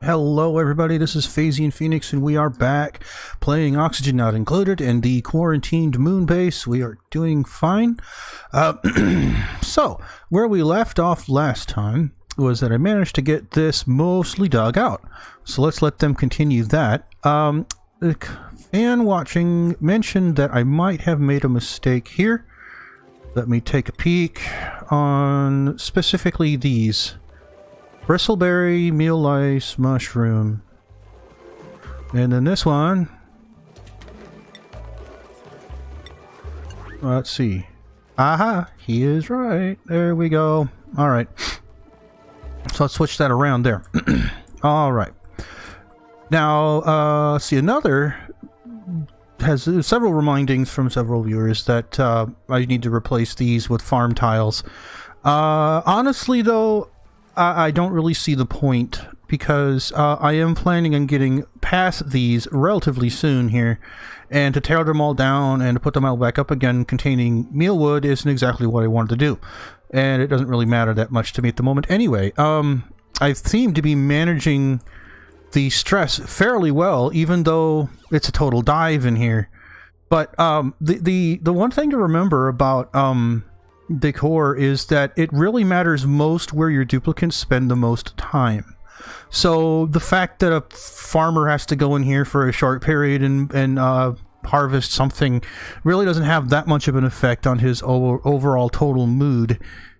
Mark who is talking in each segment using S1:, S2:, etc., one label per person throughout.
S1: Hello everybody, this is PhazeonPhoenix and we are back playing Oxygen Not Included in the quarantined moon base. We are doing fine. So, where we left off last time was that I managed to get this mostly dug out. So let's let them continue that. The fan watching mentioned that I might have made a mistake here. Let me take a peek on specifically these. Bristleberry, meal lice, mushroom. And then this one. Let's see. Aha! He is right. There we go. Alright. So let's switch that around there. Alright. Now, see, another has several remindings from several viewers that I need to replace these with farm tiles. Honestly, though, I don't really see the point because I am planning on getting past these relatively soon here, and to tear them all down and to put them all back up again containing mealwood isn't exactly what I wanted to do, and it doesn't really matter that much to me at the moment anyway. I seem to be managing the stress fairly well, even though it's a total dive in here. But the one thing to remember about decor is that it really matters most where your duplicates spend the most time. So the fact that a farmer has to go in here for a short period and harvest something really doesn't have that much of an effect on his overall total mood.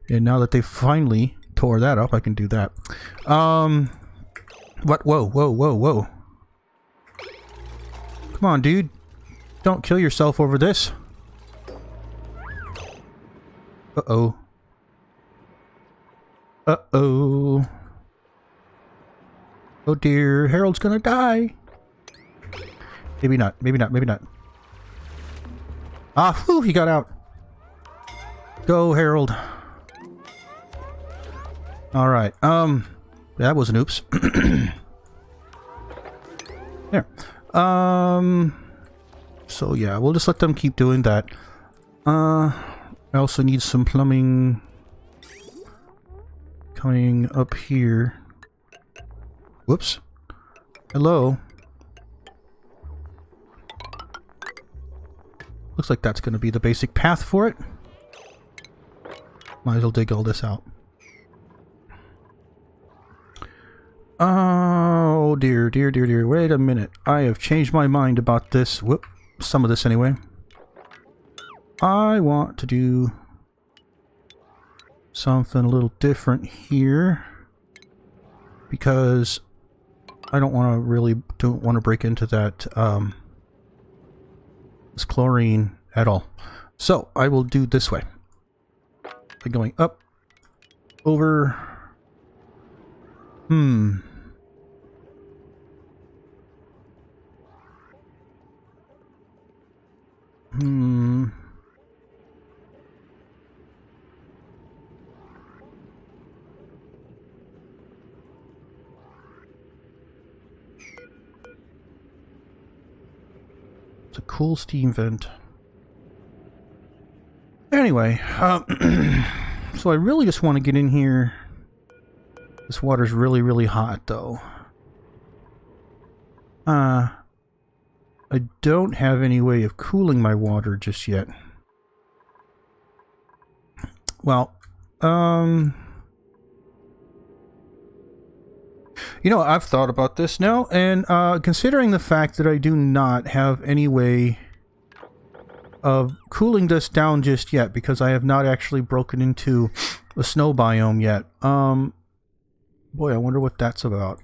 S1: And now that they finally tore that up, I can do that. What? Whoa, whoa, whoa, whoa. Come on, dude. Don't kill yourself over this. Uh-oh. Uh-oh. Oh dear, Harold's gonna die. Maybe not, maybe not, maybe not. Ah, whew, he got out. Go, Harold. Alright, that was an oops. There. So yeah, we'll just let them keep doing that. I also need some plumbing coming up here. Whoops. Hello. Looks like that's going to be the basic path for it. Might as well dig all this out. Oh dear, dear, dear, dear. Wait a minute. I have changed my mind about this. Whoop. Some of this anyway. I want to do something a little different here because I don't want to break into that this chlorine at all. So I will do this way by going up, over. It's a cool steam vent. Anyway, so I really just want to get in here. This water's really, really hot, though. I don't have any way of cooling my water just yet. Well, you know, I've thought about this now, and considering the fact that I do not have any way of cooling this down just yet, because I have not actually broken into the snow biome yet. Boy, I wonder what that's about.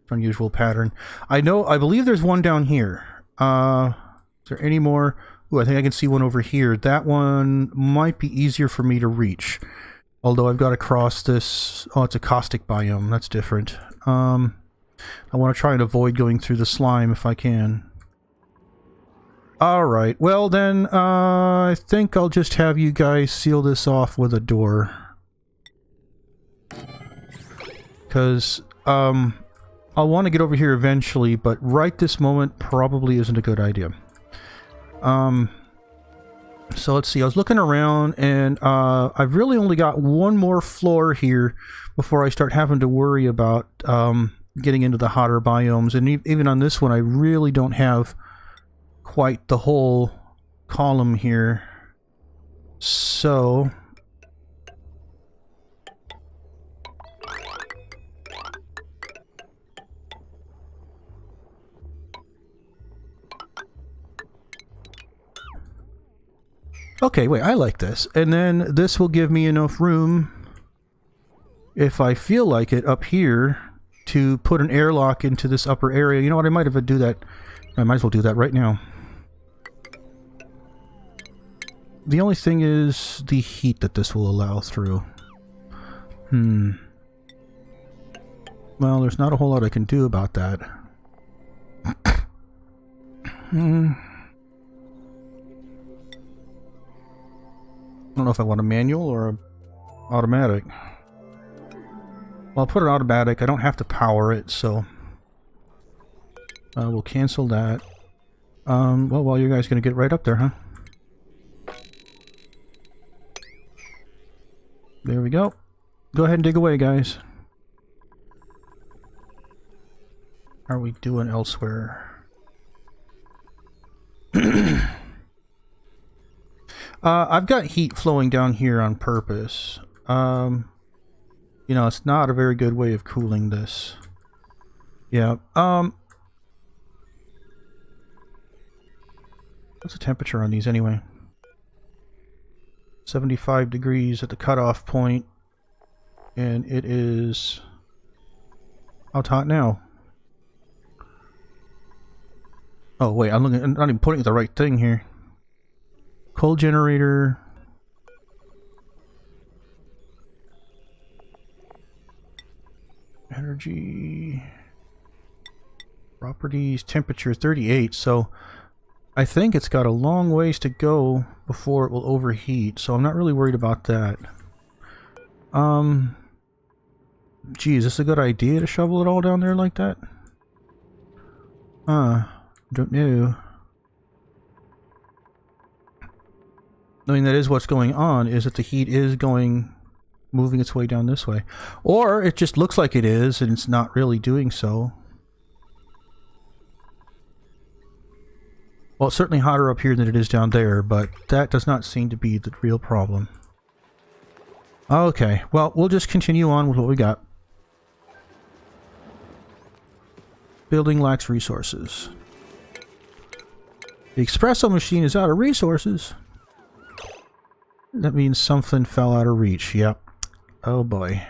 S1: Unusual pattern. I believe there's one down here. Is there any more? Ooh, I think I can see one over here. That one might be easier for me to reach. Although I've got to cross this. Oh, it's a caustic biome. That's different. I want to try and avoid going through the slime if I can. Alright, well then, I think I'll just have you guys seal this off with a door. Because, I'll want to get over here eventually, but right this moment probably isn't a good idea. So let's see, I was looking around and I've really only got one more floor here before I start having to worry about getting into the hotter biomes. And even on this one, I really don't have quite the whole column here. So okay, wait, I like this. And then this will give me enough room, if I feel like it, up here to put an airlock into this upper area. You know what, I might have to do that. I might as well do that right now. The only thing is the heat that this will allow through. Well, there's not a whole lot I can do about that. I don't know if I want a manual or a automatic. Well, I'll put an automatic. I don't have to power it, so we'll cancel that. Well, you guys gonna get right up there, huh? There we go. Go ahead and dig away, guys. How are we doing elsewhere? I've got heat flowing down here on purpose. You know, it's not a very good way of cooling this. Yeah. What's the temperature on these anyway? 75 degrees at the cutoff point, and it is... how hot now? Oh wait, I'm not even putting the right thing here. Coal generator. Energy. Properties, temperature 38, so I think it's got a long ways to go before it will overheat, so I'm not really worried about that. Gee, is this a good idea to shovel it all down there like that? Don't know. I mean, that is what's going on, is that the heat is moving its way down this way. Or it just looks like it is, and it's not really doing so. Well, it's certainly hotter up here than it is down there, but that does not seem to be the real problem. Okay, well, we'll just continue on with what we got. Building lacks resources. The espresso machine is out of resources. That means something fell out of reach. Yep. Oh boy.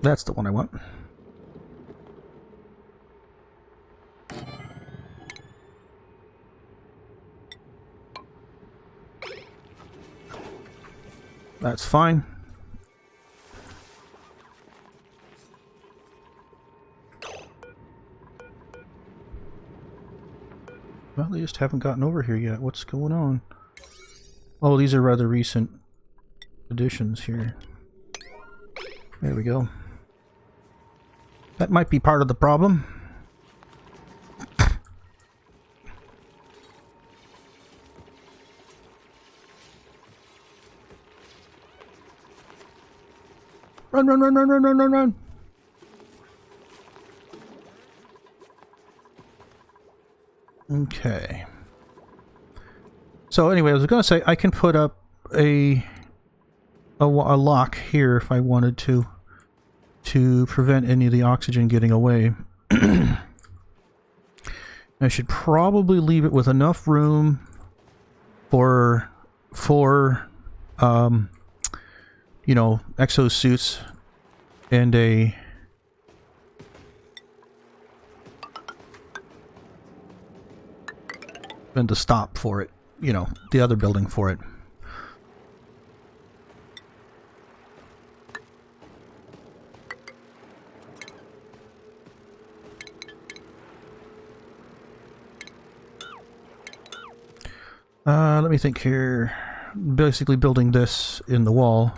S1: That's the one I want. That's fine. Well, they just haven't gotten over here yet. What's going on? Oh, these are rather recent additions here. There we go. That might be part of the problem. Run, run, run, run, run, run, run, run. Okay. So anyway, I was going to say I can put up a lock here if I wanted to prevent any of the oxygen getting away. I should probably leave it with enough room for you know, exosuits and a and to stop for it, you know, the other building for it. Let me think here. Basically building this in the wall.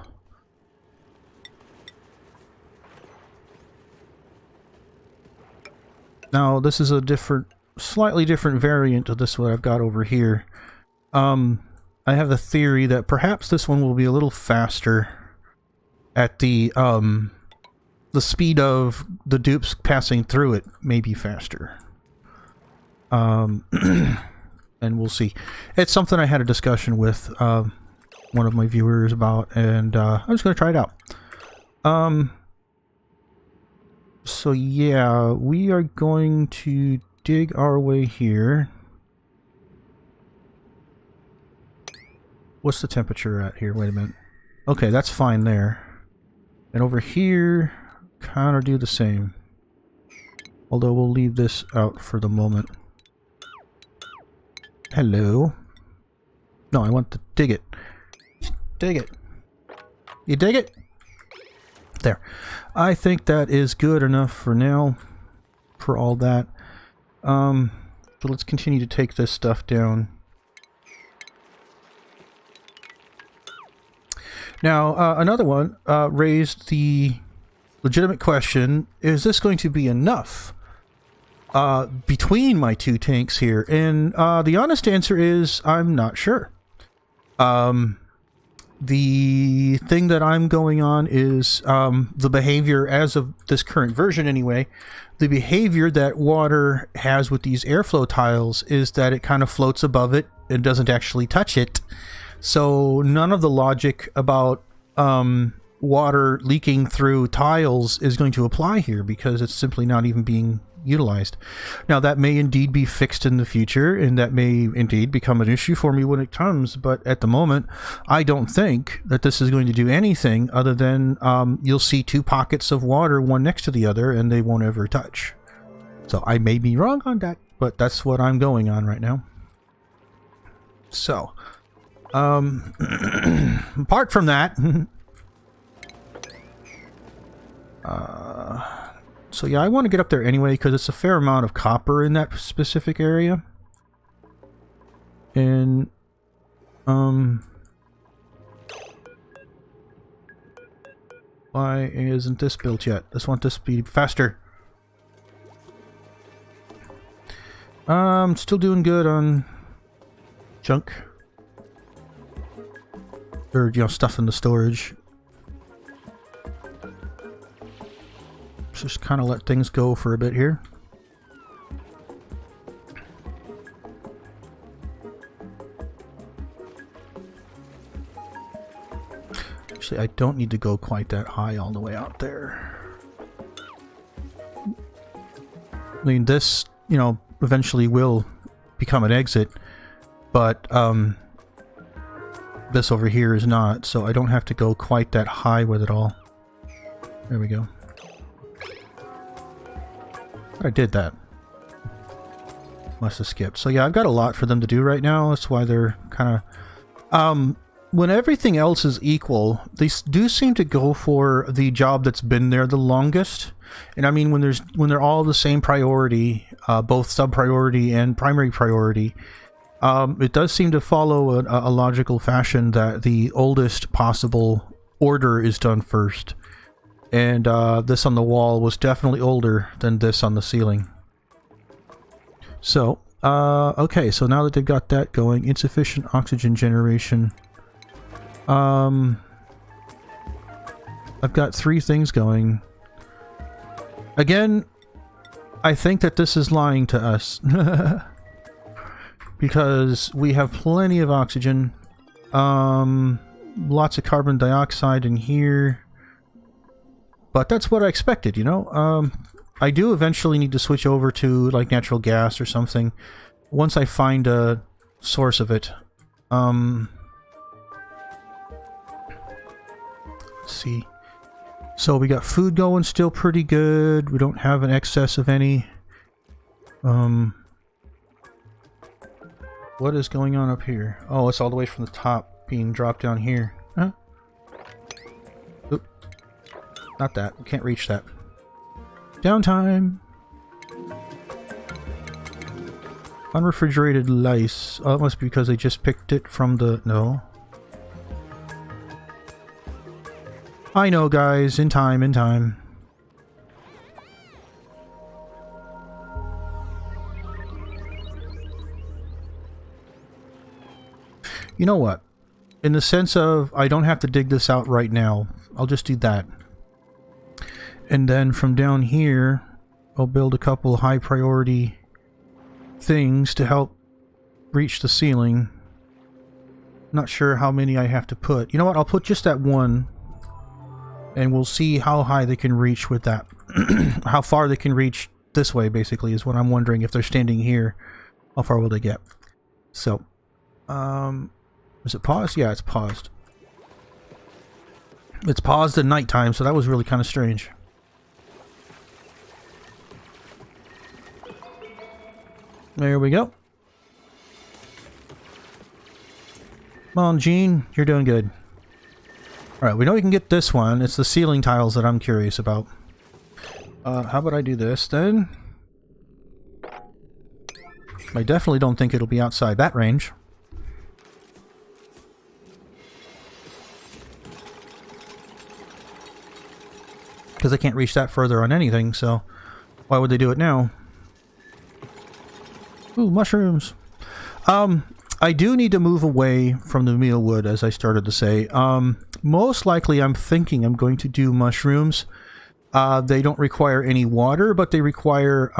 S1: Now, this is a different slightly different variant of this what I've got over here. I have the theory that perhaps this one will be a little faster at the speed of the dupes passing through it may be faster. And we'll see. It's something I had a discussion with one of my viewers about, and I'm just going to try it out. So yeah, we are going to dig our way here. What's the temperature at here? Wait a minute. Okay, that's fine there. And over here, kind of do the same. Although we'll leave this out for the moment. Hello. No, I want to dig it. Dig it. You dig it? There. I think that is good enough for now. For all that. So let's continue to take this stuff down. Now, another one raised the legitimate question, is this going to be enough between my two tanks here? And the honest answer is, I'm not sure. The thing that I'm going on is the behavior, as of this current version anyway, the behavior that water has with these airflow tiles is that it kind of floats above it and doesn't actually touch it. So none of the logic about water leaking through tiles is going to apply here because it's simply not even being utilized. Now that may indeed be fixed in the future, and that may indeed become an issue for me when it comes, but at the moment I don't think that this is going to do anything other than you'll see two pockets of water one next to the other and they won't ever touch. So I may be wrong on that, but that's what I'm going on right now. So apart from that, so yeah, I want to get up there anyway because it's a fair amount of copper in that specific area. And why isn't this built yet? I just want this to be faster. Still doing good on junk. Or, you know, stuff in the storage. Just kind of let things go for a bit here. Actually, I don't need to go quite that high all the way out there. I mean, this, you know, eventually will become an exit, but this over here is not, so I don't have to go quite that high with it all. There we go. But I did that. Must have skipped. So yeah, I've got a lot for them to do right now. That's why they're kind of... when everything else is equal, they do seem to go for the job that's been there the longest. And I mean, when they're all the same priority, both sub-priority and primary priority, it does seem to follow a logical fashion that the oldest possible order is done first. And this on the wall was definitely older than this on the ceiling. So, okay, so now that they've got that going, insufficient oxygen generation. I've got 3 things going. Again, I think that this is lying to us. Because we have plenty of oxygen. Lots of carbon dioxide in here. But that's what I expected, you know? I do eventually need to switch over to, like, natural gas or something. Once I find a source of it. Let's see. So we got food going still pretty good. We don't have an excess of any. What is going on up here? Oh, it's all the way from the top being dropped down here. Huh? Oop. Not that. We can't reach that. Downtime. Unrefrigerated lice. Oh, it must be because they just picked it from the... No. I know, guys. In time, in time. You know what? In the sense of, I don't have to dig this out right now. I'll just do that. And then from down here, I'll build a couple high priority things to help reach the ceiling. Not sure how many I have to put. You know what? I'll put just that one. And we'll see how high they can reach with that. How far they can reach this way, basically, is what I'm wondering. If they're standing here, how far will they get? So, is it paused? Yeah, it's paused. It's paused at nighttime, so that was really kind of strange. There we go. Come on, Gene. You're doing good. Alright, we know we can get this one. It's the ceiling tiles that I'm curious about. How about I do this, then? I definitely don't think it'll be outside that range. Because I can't reach that further on anything, so why would they do it now? Ooh, mushrooms! I do need to move away from the mealwood, as I started to say. Most likely, I'm thinking I'm going to do mushrooms. They don't require any water, but they require,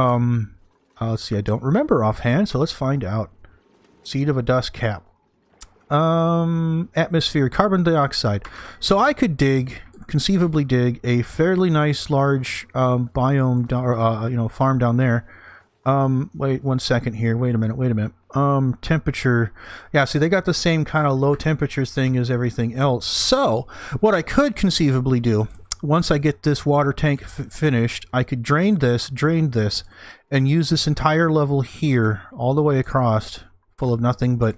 S1: let's see, I don't remember offhand, so let's find out. Seed of a dust cap. Atmosphere, carbon dioxide. So I could conceivably dig a fairly nice, large, biome, farm down there. Wait 1 second here. Wait a minute. Temperature. Yeah, see, they got the same kind of low temperature thing as everything else. So, what I could conceivably do, once I get this water tank finished, I could drain this, and use this entire level here, all the way across, full of nothing but,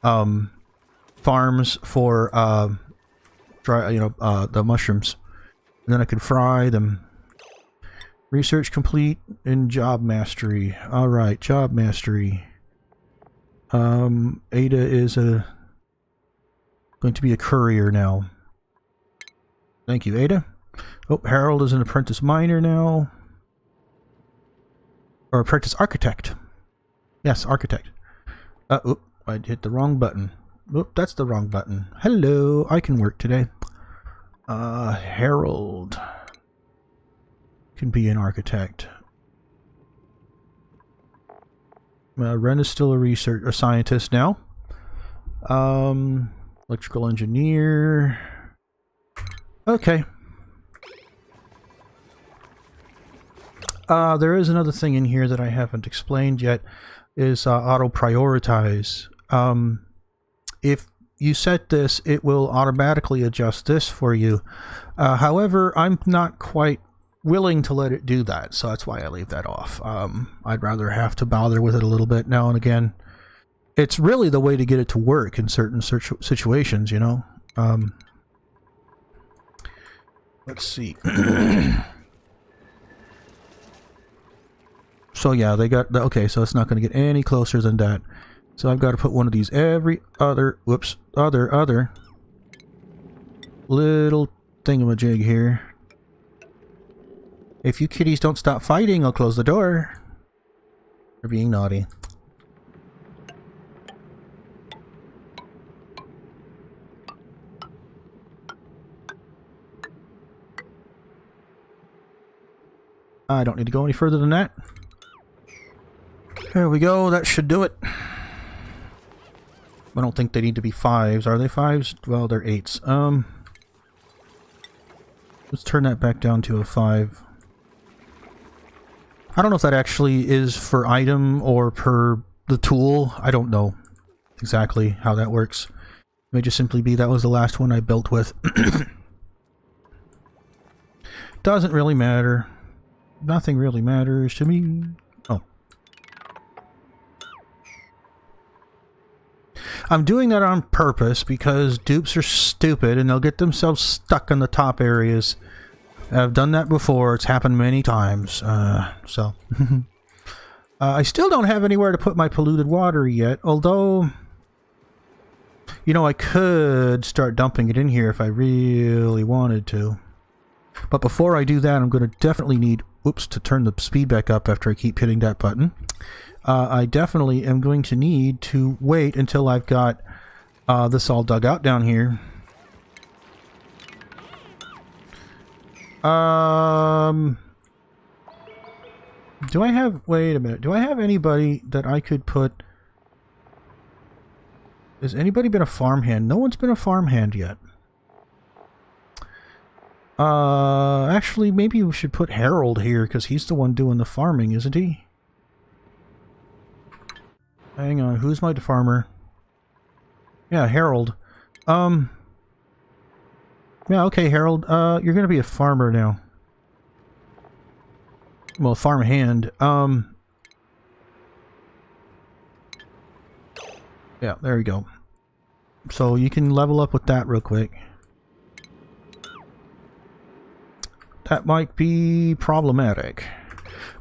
S1: farms for, the mushrooms. And then I could fry them. Research complete in job mastery. Alright, job mastery. Ada is going to be a courier now. Thank you, Ada. Oh, Harold is an apprentice miner now. Or apprentice architect. Yes, architect. Oop, I hit the wrong button. Oop, that's the wrong button. Hello, I can work today. Harold can be an architect. Ren is still a scientist now. Electrical engineer. Okay. There is another thing in here that I haven't explained yet, is auto prioritize. If you set this, it will automatically adjust this for you. However, I'm not quite willing to let it do that, so that's why I leave that off. I'd rather have to bother with it a little bit now and again. It's really the way to get it to work in certain situations, you know. Let's see. So yeah, they got okay, so it's not going to get any closer than that. So I've got to put one of these every other other little thingamajig here. If you kitties don't stop fighting, I'll close the door. You're being naughty. I don't need to go any further than that. There we go, that should do it. I don't think they need to be 5s. Are they 5s? Well, they're 8s. Let's turn that back down to a 5. I don't know if that actually is for item or per the tool. I don't know exactly how that works. It may just simply be that was the last one I built with. Doesn't really matter. Nothing really matters to me. Oh. I'm doing that on purpose because dupes are stupid and they'll get themselves stuck in the top areas. I've done that before. It's happened many times. So I still don't have anywhere to put my polluted water yet, although, you know, I could start dumping it in here if I really wanted to. But before I do that, I'm going to definitely need, oops, to turn the speed back up after I keep hitting that button. I definitely am going to need to wait until I've got This all dug out down here. Do I have... Wait a minute. Do I have anybody that I could put... Has anybody been a farmhand? No one's been a farmhand yet. Actually, maybe we should put Harold here, because he's the one doing the farming, isn't he? Hang on, who's my farmer? Yeah, Harold. Yeah, okay, Harold. You're gonna be a farmer now. Well, farmhand. Yeah, there we go. So you can level up with that real quick. That might be problematic.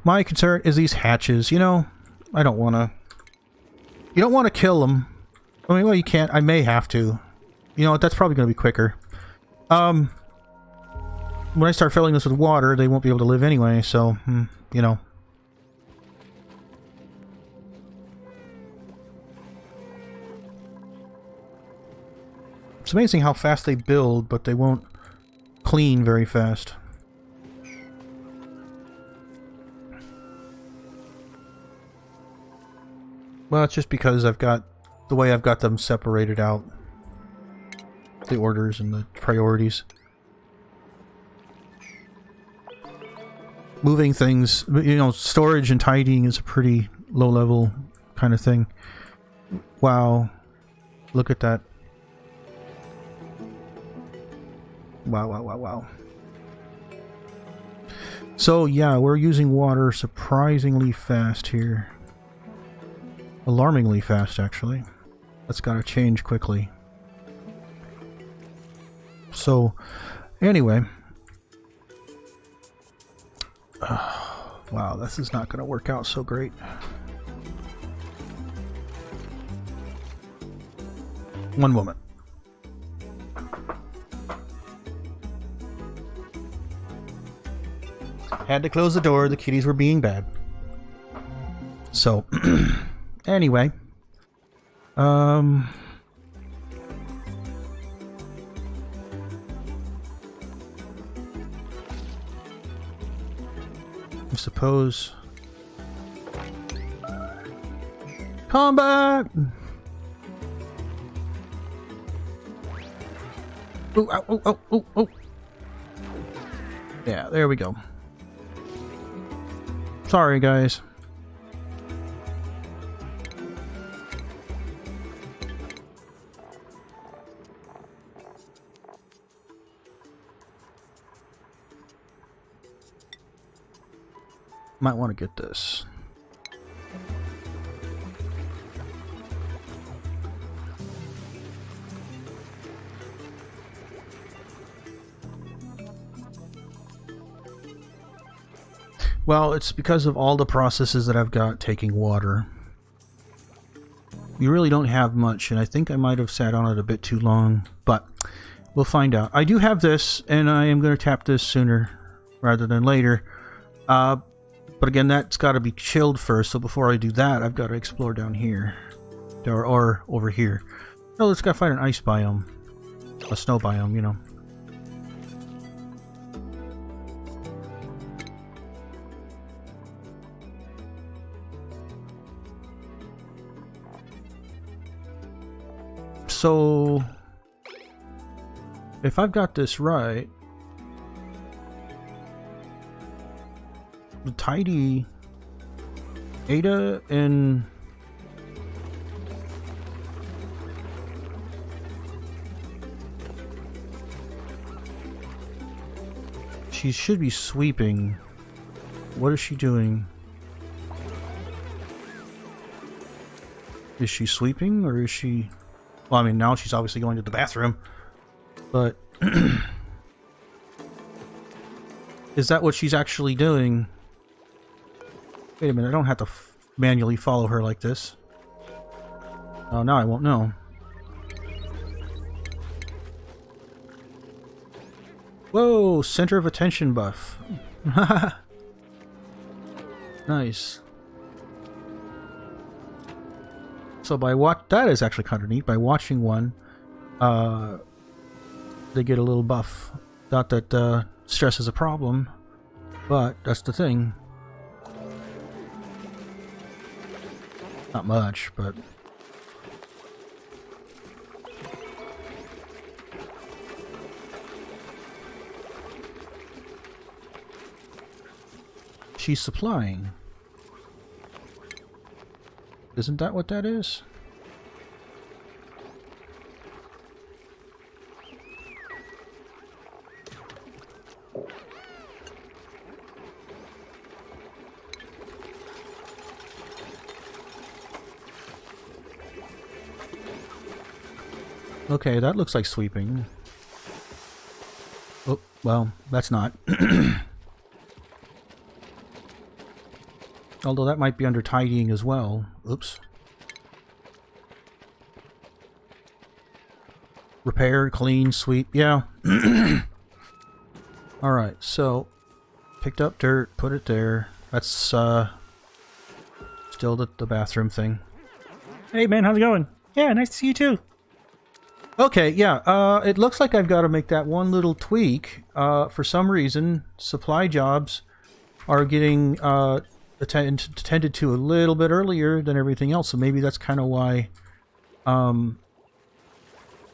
S1: My concern is these hatches. You know, I don't want to... You don't want to kill them. I mean, well, you can't. I may have to. You know what? That's probably going to be quicker. When I start filling this with water, they won't be able to live anyway, so, you know. It's amazing how fast they build, but they won't clean very fast. Well, it's just because I've got the way I've got them separated out. The orders and the priorities. Moving things, you know, storage and tidying is a pretty low level kind of thing. Wow. Look at that. Wow, wow, wow, wow. So, yeah, we're using water surprisingly fast here. Alarmingly fast, actually. That's got to change quickly. So, anyway. Wow, this is not going to work out so great. One moment. Had to close the door, the kitties were being bad. So, anyway. I suppose... Combat! Oh, oh, oh, oh, oh. Yeah, there we go. Sorry, guys. Might want to get this. Well, it's because of all the processes that I've got taking water. You really don't have much, and I think I might have sat on it a bit too long, but we'll find out. I do have this, and I am going to tap this sooner rather than later. But again, that's got to be chilled first, so before I do that, I've got to explore down here. Or over here. Oh, let's gotta find an ice biome. A snow biome, you know. So, if I've got this right, the tidy Ada and she should be sweeping. What is she doing? Is she sweeping or is she... Well, I mean, now she's obviously going to the bathroom, but is that what she's actually doing? Wait a minute, I don't have to manually follow her like this. Oh, now I won't know. Whoa, center of attention buff. Nice. So that is actually kind of neat. By watching one, they get a little buff. Not that stress is a problem, but that's the thing. Not much, but... She's supplying. Isn't that what that is? Okay, that looks like sweeping. Oh, well, that's not. Although that might be under tidying as well. Oops. Repair, clean, sweep. Yeah. Alright, so picked up dirt, put it there. That's still the bathroom thing.
S2: Hey man, how's it going? Yeah, nice to see you too.
S1: Okay, yeah, it looks like I've got to make that one little tweak. For some reason, supply jobs are getting attended to a little bit earlier than everything else, so maybe that's kind of why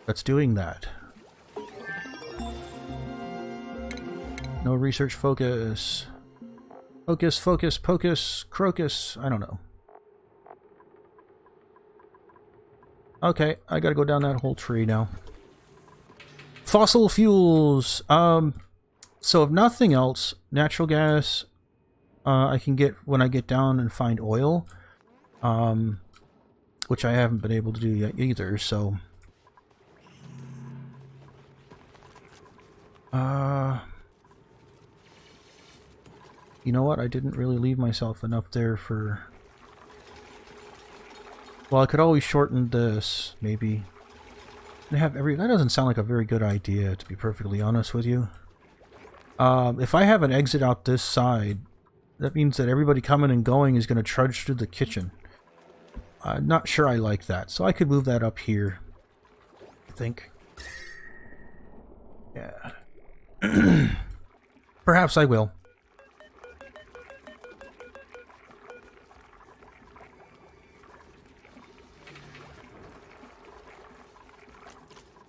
S1: that's doing that. No research focus. Focus, focus, pocus, crocus. I don't know. Okay, I gotta go down that whole tree now. Fossil fuels. So if nothing else, natural gas I can get when I get down and find oil. Which I haven't been able to do yet either, so... You know what? I didn't really leave myself enough there for... Well, I could always shorten this, maybe. That doesn't sound like a very good idea, to be perfectly honest with you. If I have an exit out this side, that means that everybody coming and going is going to trudge through the kitchen. I'm not sure I like that, so I could move that up here, I think. Yeah. Perhaps I will.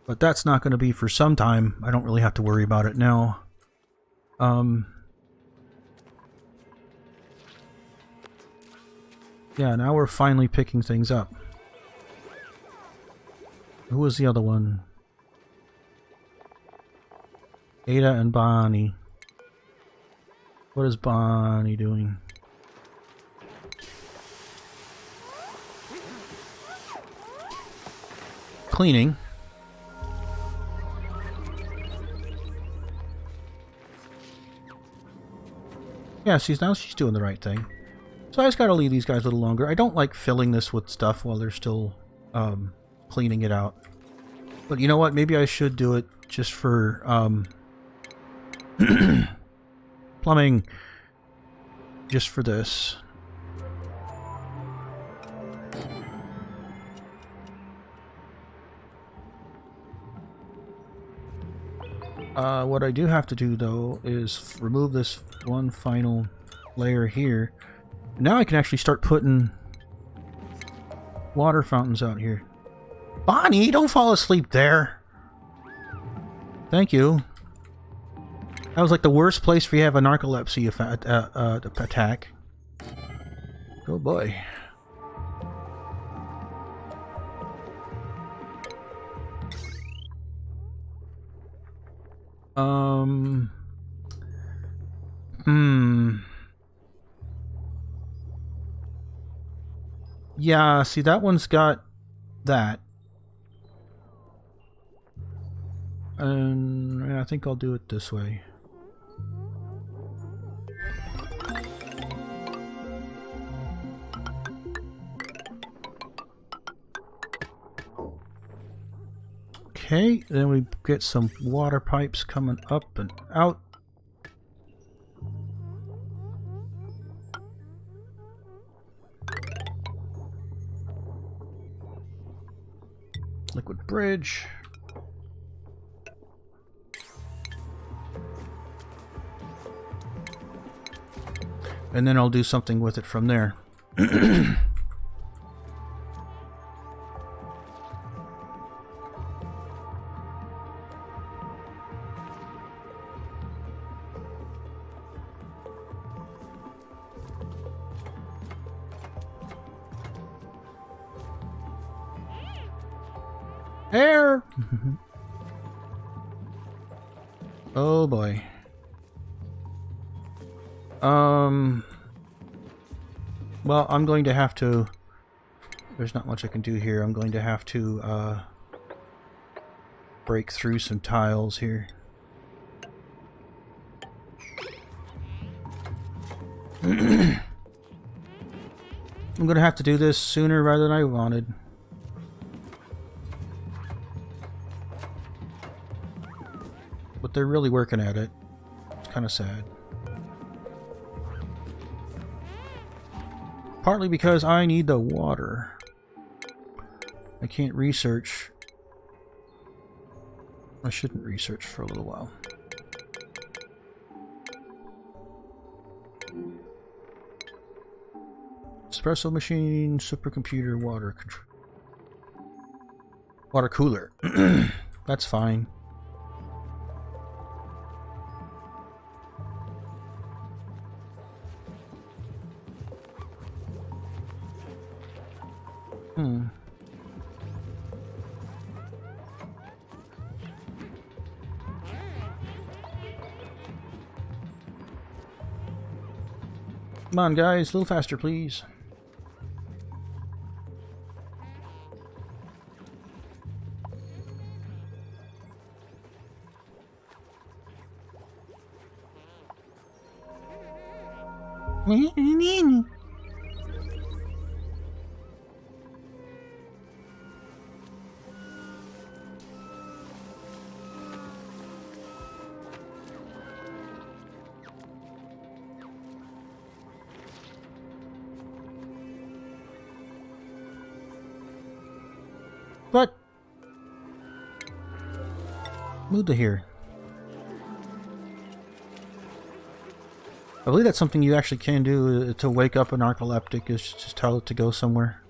S1: But that's not going to be for some time. I don't really have to worry about it now. Yeah, now we're finally picking things up. Who was the other one? Ada and Bonnie. What is Bonnie doing? Cleaning. Yeah, she's doing the right thing. So I just gotta leave these guys a little longer. I don't like filling this with stuff while they're still cleaning it out. But you know what? Maybe I should do it just for plumbing. Just for this. What I do have to do, though, is remove this one final layer here. Now I can actually start putting water fountains out here. Bonnie, don't fall asleep there! Thank you. That was like the worst place for you to have a narcolepsy attack. Oh boy. Yeah, see, that one's got that. And yeah, I think I'll do it this way. Okay, then we get some water pipes coming up and out. Liquid bridge. And then I'll do something with it from there. Air! Oh boy. Well, I'm going to have to... There's not much I can do here. I'm going to have to, break through some tiles here. I'm going to have to do this sooner rather than I wanted. But they're really working at it. It's kind of sad. Partly because I need the water. I can't research. I shouldn't research for a little while. Espresso machine, supercomputer, water control. Water cooler. That's fine. Come on, guys, a little faster, please. What? Move to here. I believe that's something you actually can do to wake up an narcoleptic, is just tell it to go somewhere.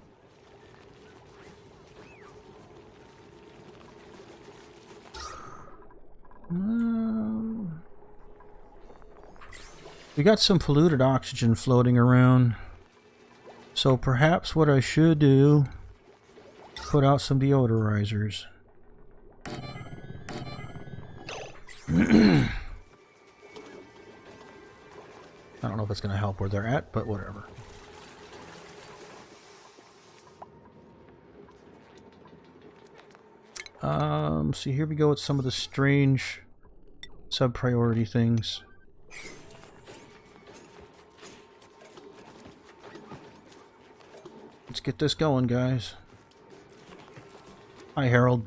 S1: We got some polluted oxygen floating around. So perhaps what I should do, put out some deodorizers. I don't know if it's going to help where they're at, but whatever. So here we go with some of the strange sub-priority things. Let's get this going, guys. Hi, Harold.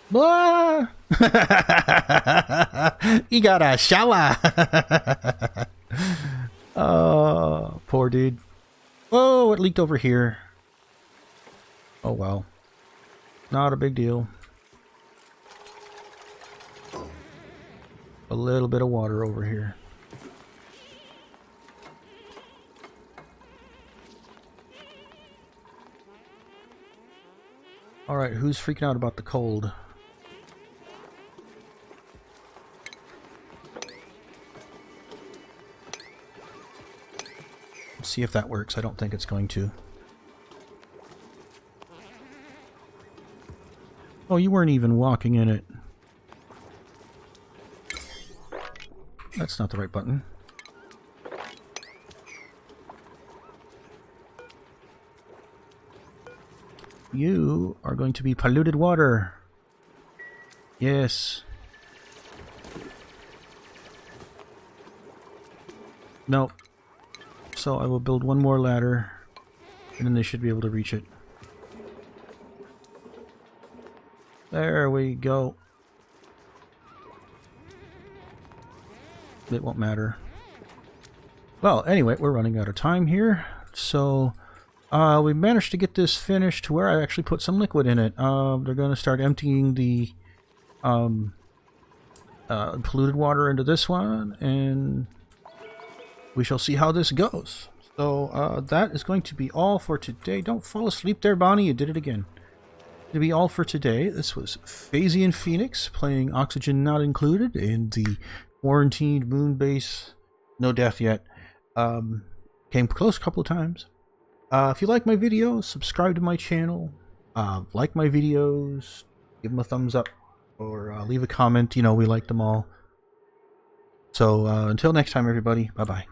S1: Blah! You got a shower. Oh, poor dude. Whoa, it leaked over here. Oh, well. Not a big deal. A little bit of water over here. Alright, who's freaking out about the cold? Let's see if that works. I don't think it's going to. Oh, you weren't even walking in it. That's not the right button. You are going to be polluted water. Yes. Nope. So I will build one more ladder, and then they should be able to reach it. There we go. It won't matter. Well, anyway, we're running out of time here. So we managed to get this finished to where I actually put some liquid in it. They're going to start emptying the polluted water into this one, and we shall see how this goes. So that is going to be all for today. Don't fall asleep there, Bonnie. You did it again. To be all for today. This was PhazeonPhoenix playing Oxygen Not Included in the quarantined moon base. No death yet. Came close a couple of times. If you like my videos, subscribe to my channel. Like my videos. Give them a thumbs up. Or leave a comment. You know, we like them all. So until next time, everybody. Bye-bye.